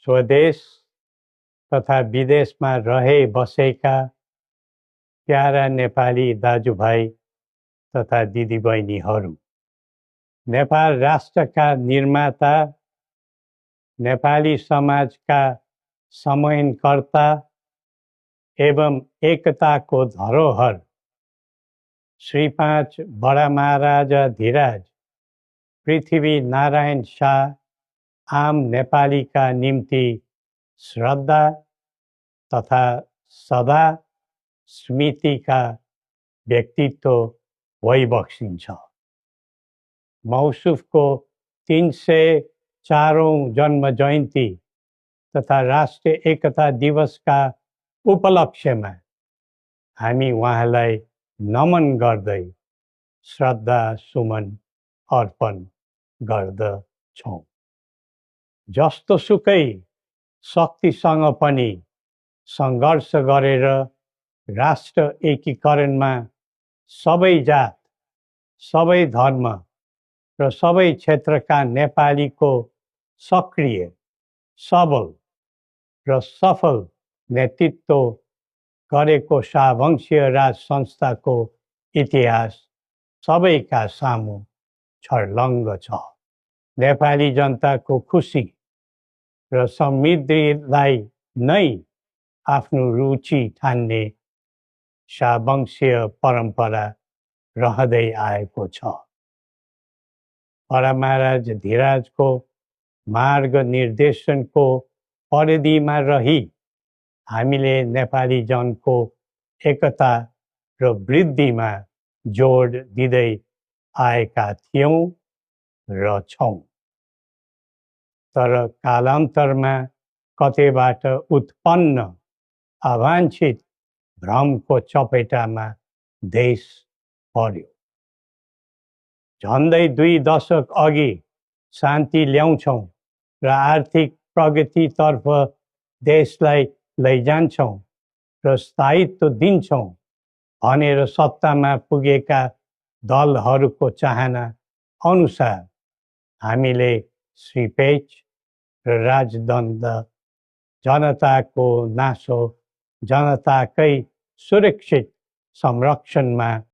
स्वदेश तथा विदेशमा रहे बसेका प्यारा नेपाली दाजुभाइ तथा दिदीबहिनीहरू, नेपाल राष्ट्रका निर्माता, नेपाली समाजका समन्वयकर्ता एवं एकताको धरोहर श्री 5 बडा महाराजा धीराज पृथ्वी नारायण शाह आम नेपालीका निम्ति श्रद्धा तथा सदा स्मृतिका व्यक्तित्व भइबक्सिन्छ। मौसुफको 304औं जन्म जयन्ती तथा राष्ट्रिय एकता दिवसका उपलक्ष्यमा हामी उहाँलाई नमन गर्दै श्रद्धा सुमन अर्पण गर्दछौँ। जस्तोसुकै शक्तिसँग पनि सङ्घर्ष गरेर राष्ट्र एकीकरणमा सबै जात, सबै धर्म र सबै क्षेत्रका नेपालीको सक्रिय, सबल र सफल नेतृत्व गरेको शाहवंशीय राज संस्थाको इतिहास सबैका सामु छर्लङ्ग छ। नेपाली जनताको खुसी र समृद्धिलाई नै आफ्नो रुचि ठान्ने शाहवंशीय परम्परा रहँदै आएको छ। बडा महाराज धीराजको मार्ग निर्देशनको परिधिमा रही हामीले नेपाली जनको एकता र वृद्धिमा जोड दिँदै आएका थियौँ र छौँ। तर कालान्तरमा कतैबाट उत्पन्न अवाञ्छित भ्रमको चपेटामा देश पर्यो। झन्डै 2 दशक अघि शान्ति ल्याउँछौँ र आर्थिक प्रगतितर्फ देशलाई लैजान्छौँ र स्थायित्व दिन्छौँ भनेर सत्तामा पुगेका दलहरूको चाहना अनुसार हामीले श्री 5 र राजदण्ड, जनताको नासो, जनताकै सुरक्षित संरक्षणमा